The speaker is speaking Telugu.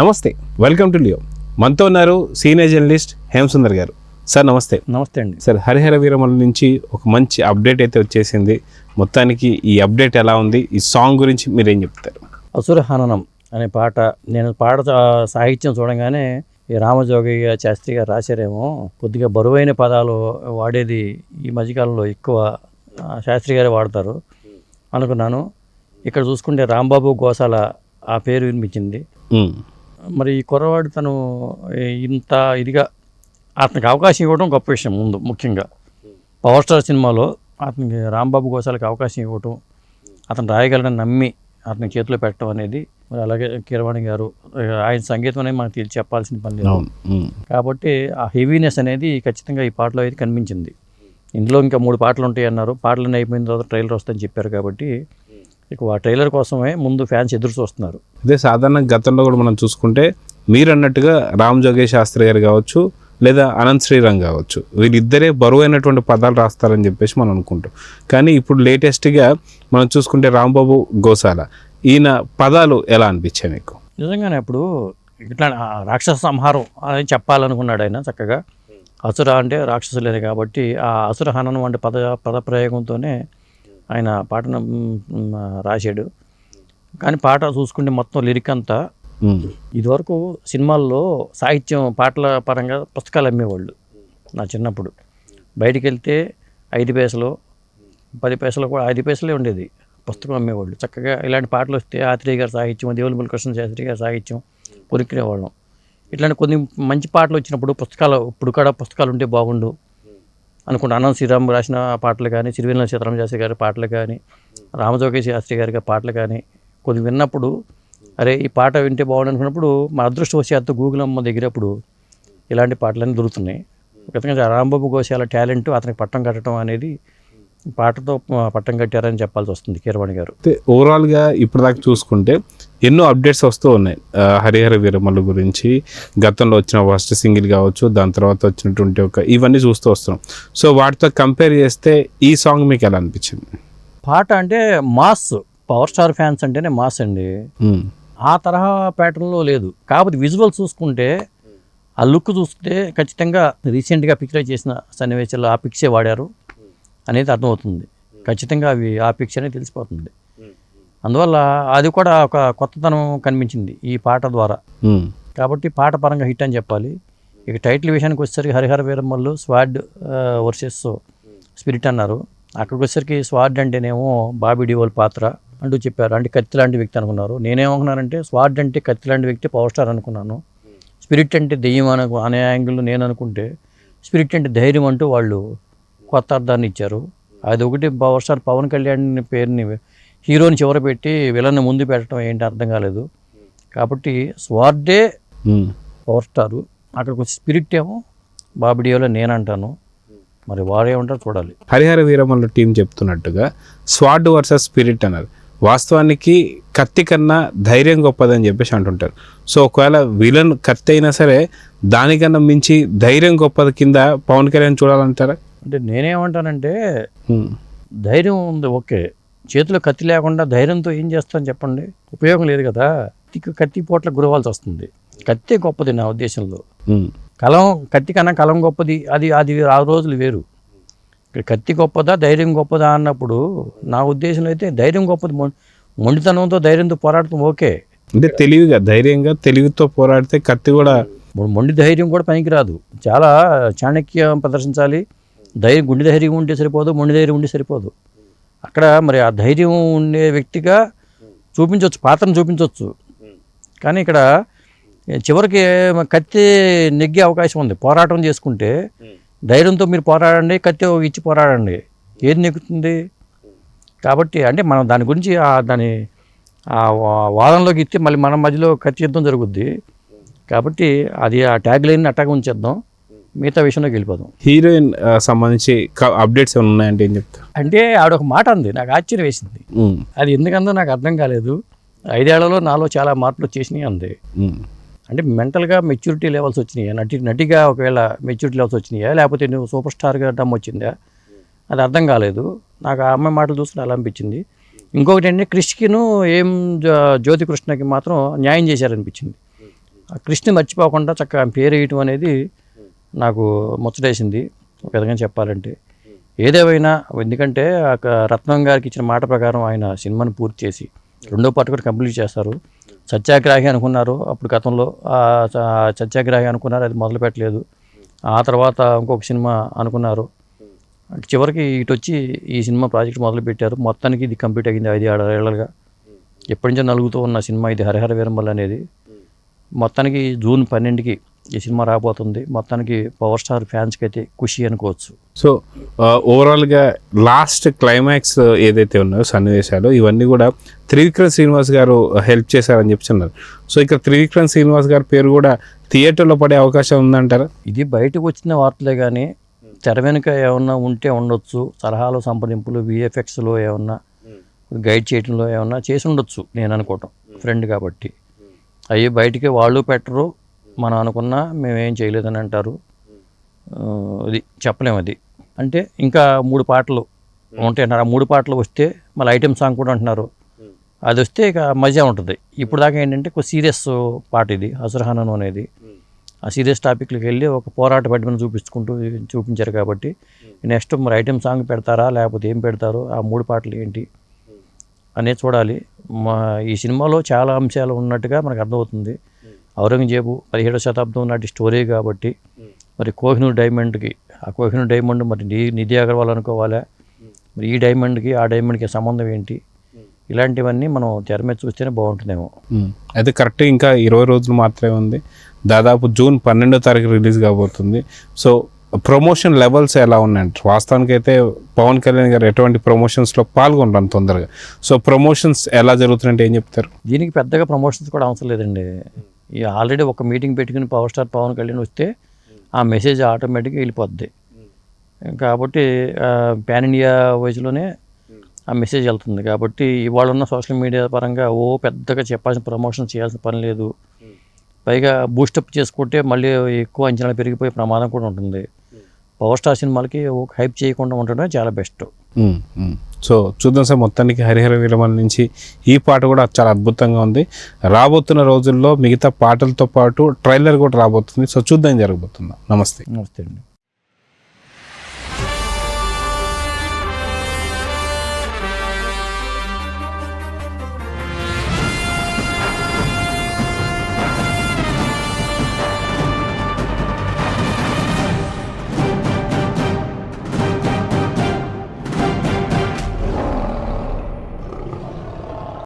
నమస్తే, వెల్కమ్ టు లియో. మనతో ఉన్నారు సీనియర్ జర్నలిస్ట్ హేమసుందర్ గారు. సార్ నమస్తే. నమస్తే అండి. సార్, హరిహర వీరమల్లు నుంచి ఒక మంచి అప్డేట్ అయితే వచ్చేసింది. మొత్తానికి ఈ అప్డేట్ ఎలా ఉంది, ఈ సాంగ్ గురించి మీరేం చెప్తారు? అసురహననం అనే పాట, నేను పాట సాహిత్యం చూడగానే ఈ రామజోగయ్య శాస్త్రి గారు రాశారేమో, కొద్దిగా బరువైన పదాలు వాడేది ఈ మధ్యకాలంలో ఎక్కువ శాస్త్రి గారే వాడతారు అనుకున్నాను. ఇక్కడ చూసుకుంటే రాంబాబు గోసాల ఆ పేరు వినిపించింది. మరి ఈ కుర్రవాడు తను ఇంత ఇదిగా అతనికి అవకాశం ఇవ్వడం గొప్ప విషయం. ముందు ముఖ్యంగా పవర్ స్టార్ సినిమాలో అతనికి రాంబాబు గోసాలకి అవకాశం ఇవ్వటం, అతను రాయగలడని నమ్మి అతని చేతిలో పెట్టడం అనేది, మరి అలాగే కీరవాణి గారు ఆయన సంగీతం అనేది మనకు చెప్పాల్సిన పని లేదు. కాబట్టి ఆ హెవీనెస్ అనేది ఖచ్చితంగా ఈ పాటలో అయితే కనిపించింది. ఇందులో ఇంకా 3 పాటలు ఉంటాయి అన్నారు. పాటలన్నీ అయిపోయిన తర్వాత ట్రైలర్ వస్తుందని చెప్పారు. కాబట్టి ఇక ఆ ట్రైలర్ కోసమే ముందు ఫ్యాన్స్ ఎదురు చూస్తున్నారు. అదే సాధారణంగా గతంలో కూడా మనం చూసుకుంటే మీరు అన్నట్టుగా రామ్ జోగయ్య శాస్త్రి గారు కావచ్చు, లేదా అనంత్ శ్రీరామ్ కావచ్చు, వీళ్ళిద్దరే బరువైనటువంటి పదాలు రాస్తారని చెప్పేసి మనం అనుకుంటాం. కానీ ఇప్పుడు లేటెస్ట్గా మనం చూసుకుంటే రాంబాబు గోసాల, ఈయన పదాలు ఎలా అనిపించాయి మీకు? నిజంగానే అప్పుడు ఇట్లా రాక్షస సంహారం అని చెప్పాలనుకున్నాడు ఆయన. చక్కగా అసుర అంటే రాక్షసులేనే కాబట్టి ఆ అసుర హననం అంటే పదప్రయోగంతోనే ఆయన పాటను రాశాడు. కానీ పాట చూసుకుంటే మొత్తం లిరిక్ అంతా, ఇదివరకు సినిమాల్లో సాహిత్యం పాటల పరంగా పుస్తకాలు అమ్మేవాళ్ళు. నా చిన్నప్పుడు బయటికి వెళ్తే 5 పైసలు 10 పైసలు కూడా 5 పైసలే ఉండేది పుస్తకం అమ్మేవాళ్ళు. చక్కగా ఇలాంటి పాటలు వస్తే ఆత్రేయ గారి సాహిత్యం, దేవులపల్లి కృష్ణ శాస్త్రి గారి సాహిత్యం కొనుక్కునేవాళ్ళం. ఇట్లాంటి కొన్ని మంచి పాటలు వచ్చినప్పుడు పుస్తకాలు, ఇప్పుడు కూడా పుస్తకాలు ఉంటే బాగుండు అనుకుంటా. అనంత్ శ్రీరామ్ రాసిన పాటలు కానీ, సిరివెన్నెల సీతారామ శాస్త్రి గారి పాటలు కానీ, రామజోగయ్య శాస్త్రి గారి పాటలు కానీ కొన్ని విన్నప్పుడు, అరే ఈ పాట వింటే బాగుండు అనుకున్నప్పుడు మా అదృష్టవశాత్తు గూగుల్ అమ్మ దగ్గరప్పుడు ఇలాంటి పాటలన్నీ దొరుకుతున్నాయి. ఖచ్చితంగా రాంబాబు గోసాల టాలెంట్ అతనికి పట్టం కట్టడం అనేది పాటతో పట్టం కట్టారని చెప్పాల్సి వస్తుంది కీరవాణి గారు. ఓవరాల్గా ఇప్పటిదాకా చూసుకుంటే ఎన్నో అప్డేట్స్ వస్తూ ఉన్నాయి హరిహర వీరమల్లు గురించి. గతంలో వచ్చిన ఫస్ట్ సింగిల్ కావచ్చు, దాని తర్వాత వచ్చినటువంటి ఇవన్నీ చూస్తూ వస్తున్నాం. సో వాటితో కంపేర్ చేస్తే ఈ సాంగ్ మీకు ఎలా అనిపించింది? పాట అంటే మాస్, పవర్ స్టార్ ఫ్యాన్స్ అంటేనే మాస్ అండి. ఆ తరహా ప్యాటర్న్లో లేదు. కాకపోతే విజువల్ చూసుకుంటే, ఆ లుక్ చూస్తే ఖచ్చితంగా రీసెంట్గా పిక్చర్ చేసిన సన్నివేశాలు ఆ పిక్సే వాడారు అనేది అర్థమవుతుంది. ఖచ్చితంగా అవి ఆ పిక్చర్ అనేది తెలిసిపోతుంది. అందువల్ల అది కూడా ఒక కొత్తతనం కనిపించింది ఈ పాట ద్వారా. కాబట్టి పాట పరంగా హిట్ అని చెప్పాలి. ఇక టైటిల్ విషయానికి వచ్చేసరికి హరిహర వీరమల్లు స్వాడ్ వర్సెస్ స్పిరిట్ అన్నారు. అక్కడికి వచ్చేసరికి స్వాడ్ అంటేనేమో బాబీ డియోల్ పాత్ర అంటూ చెప్పారు. అంటే కత్తి లాంటి వ్యక్తి అనుకున్నారు. నేనేమనుకున్నానంటే స్వాడ్ అంటే కత్తి లాంటి వ్యక్తి పవర్ స్టార్ అనుకున్నాను. స్పిరిట్ అంటే దెయ్యం అనే యాంగిల్లో నేను అనుకుంటే, స్పిరిట్ అంటే ధైర్యం అంటూ వాళ్ళు కొత్త అర్థాన్ని ఇచ్చారు. అది ఒకటి పవర్ స్టార్ పవన్ కళ్యాణ్ పేరుని హీరోని చివర పెట్టి విలన్ని ముందు పెట్టడం ఏంటి అర్థం కాలేదు. కాబట్టి స్వార్డే పవర్ స్టారు, అక్కడికి స్పిరిట్ ఏమో బాబీ డియోల్ నేనంటాను. మరి వాడేమంటారు చూడాలి. హరిహర వీరమల్లు టీం చెప్తున్నట్టుగా స్వాడ్ వర్సెస్ స్పిరిట్ అన్నారు. వాస్తవానికి కత్తి కన్నా ధైర్యం గొప్పదని చెప్పేసి అంటుంటారు. సో ఒకవేళ విలన్ కత్తి అయినా సరే దానికన్నా మించి ధైర్యం గొప్పది కింద పవన్ కళ్యాణ్ చూడాలంటారా? అంటే నేనేమంటానంటే, ధైర్యం ఉంది ఓకే, చేతిలో కత్తి లేకుండా ధైర్యంతో ఏం చేస్తాను చెప్పండి, ఉపయోగం లేదు కదా. కత్తి పోట్ల గురవాల్సి వస్తుంది. కత్తి గొప్పది నా ఉద్దేశంలో. కలం, కత్తి కన్నా కలం గొప్పది. అది ఆ రోజులు వేరు. ఇక్కడ కత్తి గొప్పదా ధైర్యం గొప్పదా అన్నప్పుడు నా ఉద్దేశంలో అయితే ధైర్యం గొప్పది. మొండితనంతో ధైర్యంతో పోరాడటం ఓకే. అంటే తెలివిగా ధైర్యంగా తెలివితో పోరాడితే కత్తి కూడా, మొండి ధైర్యం కూడా పనికిరాదు. చాలా చాణక్యం ప్రదర్శించాలి. గుండె ధైర్యం ఉంటే సరిపోదు, మొండి ధైర్యం ఉంటే సరిపోదు. అక్కడ మరి ఆ ధైర్యం ఉండే వ్యక్తిగా చూపించవచ్చు, పాత్రను చూపించవచ్చు. కానీ ఇక్కడ చివరికి కత్తి నెగ్గే అవకాశం ఉంది. పోరాటం చేసుకుంటే ధైర్యంతో మీరు పోరాడండి, కత్తి ఇచ్చి పోరాడండి, ఏది నెగ్గుతుంది? కాబట్టి అంటే మనం దాని గురించి దాని వాదనలోకి ఇస్తే మళ్ళీ మన మధ్యలో కత్తి యుద్ధం జరుగుద్ది. కాబట్టి అది ఆ ట్యాగ్ లైన్ అట్టాగా ఉంచేద్దాం, మిగతా విషయంలోకి వెళ్ళిపోదాం. హీరోయిన్ సంబంధించి అప్డేట్స్ ఏమైనా ఉన్నాయంటే ఏం చెప్తా? అంటే ఆవిడ మాట అంది, నాకు ఆశ్చర్యం వేసింది. అది ఎందుకందో నాకు అర్థం కాలేదు. 5 ఏళ్లలో నాలో చాలా మార్పులు వచ్చేసినాయి అంది. అంటే మెంటల్గా మెచ్యూరిటీ లెవెల్స్ వచ్చినాయా, నటిగా ఒకవేళ మెచ్యూరిటీ లెవెల్స్ వచ్చినాయా, లేకపోతే నువ్వు సూపర్ స్టార్గా డమ్ వచ్చిందా, అది అర్థం కాలేదు. నాకు ఆ అమ్మాయి మాటలు చూస్తే అలా అనిపించింది. ఇంకొకటి ఏంటంటే క్రిష్కిను జ్యోతి కృష్ణకి మాత్రం న్యాయం చేశారనిపించింది. ఆ కృష్ణ మర్చిపోకుండా చక్కగా ఆమె పేరు వేయటం అనేది నాకు ముచ్చటేసింది ఒక విధంగా చెప్పాలంటే. ఏదేమైనా ఎందుకంటే రత్నం గారికి ఇచ్చిన మాట ప్రకారం ఆయన సినిమాని పూర్తి చేసి రెండో పార్ట్ కూడా కంప్లీట్ చేస్తారు. సత్యాగ్రహి అనుకున్నారు అప్పుడు గతంలో, సత్యాగ్రహి అనుకున్నారు, అది మొదలు పెట్టలేదు. ఆ తర్వాత ఇంకొక సినిమా అనుకున్నారు, చివరికి ఇటు వచ్చి ఈ సినిమా ప్రాజెక్ట్ మొదలుపెట్టారు. మొత్తానికి ఇది కంప్లీట్ అయ్యింది 5-6 ఏళ్ళగా. ఎప్పటి నుంచో నలుగుతూ ఉన్న సినిమా ఇది హరిహర వీరమల్లు అనేది. మొత్తానికి జూన్ 12కి ఈ సినిమా రాబోతుంది. మొత్తానికి పవర్ స్టార్ ఫ్యాన్స్కి అయితే ఖుషి అనుకోవచ్చు. సో ఓవరాల్గా లాస్ట్ క్లైమాక్స్ ఏదైతే ఉన్నాయో సన్నివేశాలు ఇవన్నీ కూడా త్రివిక్రమ్ శ్రీనివాస్ గారు హెల్ప్ చేశారని చెప్తున్నారు. సో ఇక్కడ త్రివిక్రమ్ శ్రీనివాస్ గారి పేరు కూడా థియేటర్లో పడే అవకాశం ఉందంటారా? ఇది బయటకు వచ్చిన వార్తలే కానీ తెర వెనుక ఏమన్నా ఉంటే ఉండొచ్చు. సలహాలు, సంప్రదింపులు, విఎఫ్ఎక్స్లో ఏమన్నా గైడ్ చేయడంలో ఏమన్నా చేసి ఉండొచ్చు నేను అనుకోవటం, ఫ్రెండ్ కాబట్టి. అవి బయటికి వాళ్ళు పెట్టరు, మనం అనుకున్నా మేమేం చేయలేదని అంటారు. అది చెప్పలేము. అది అంటే ఇంకా 3 పాటలు ఉంటాయి అంటారు. ఆ 3 పాటలు వస్తే మళ్ళీ ఐటెం సాంగ్ కూడా అంటున్నారు. అది వస్తే ఇక మజా ఉంటుంది. ఇప్పుడు దాకా ఏంటంటే ఒక సీరియస్ పాట ఇది హసురహానను అనేది. ఆ సీరియస్ టాపిక్లకు వెళ్ళి ఒక పోరాట పడిమని చూపించారు కాబట్టి నెక్స్ట్ మరి ఐటెం సాంగ్ పెడతారా లేకపోతే ఏం పెడతారో, ఆ 3 పాటలు ఏంటి అనేది చూడాలి. ఈ సినిమాలో చాలా అంశాలు ఉన్నట్టుగా మనకు అర్థమవుతుంది. ఔరంగజేబు 17వ శతాబ్దం నాటి స్టోరీ కాబట్టి మరి కోహినూర్ డైమండ్కి, ఆ కోహినూర్ డైమండ్ మరి నిధి అగర్వాల్ అనుకోవాలా, మరి ఈ డైమండ్కి ఆ డైమండ్కి సంబంధం ఏంటి, ఇలాంటివన్నీ మనం తెర మీద చూస్తేనే బాగుంటుందేమో. అయితే కరెక్ట్ ఇంకా 20 రోజులు మాత్రమే ఉంది. దాదాపు జూన్ 12వ తారీఖు రిలీజ్ కాబోతుంది. సో ప్రమోషన్ లెవెల్స్ ఎలా ఉన్నాయంటారు? వాస్తవానికి అయితే పవన్ కళ్యాణ్ గారు ఎటువంటి ప్రమోషన్స్లో పాల్గొంటారు తొందరగా. సో ప్రమోషన్స్ ఎలా జరుగుతున్నాయంటే ఏం చెప్తారు? దీనికి పెద్దగా ప్రమోషన్స్ కూడా అవసరం లేదండి. ఆల్రెడీ ఒక మీటింగ్ పెట్టుకుని పవర్ స్టార్ పవన్ కళ్యాణ్ వస్తే ఆ మెసేజ్ ఆటోమేటిక్గా వెళ్ళిపోద్ది. కాబట్టి పాన్ ఇండియా వైజ్లోనే ఆ మెసేజ్ వెళ్తుంది. కాబట్టి ఇవాళ ఉన్న సోషల్ మీడియా పరంగా పెద్దగా చెప్పాల్సిన ప్రమోషన్ చేయాల్సిన పని లేదు. పైగా బూస్టప్ చేసుకుంటే మళ్ళీ ఎక్కువ అంచనాలు పెరిగిపోయే ప్రమాదం కూడా ఉంటుంది. పవర్ స్టార్ సినిమాలకి హైప్ చేయకుండా ఉండడం చాలా బెస్ట్. సో చూద్దాం సార్, మొత్తానికి హరిహర వీరమల్లు నుంచి ఈ పాట కూడా చాలా అద్భుతంగా ఉంది. రాబోతున్న రోజుల్లో మిగతా పాటలతో పాటు ట్రైలర్ కూడా రాబోతుంది. సో చూద్దాం జరగబోతుందా. నమస్తే. నమస్తే అండి.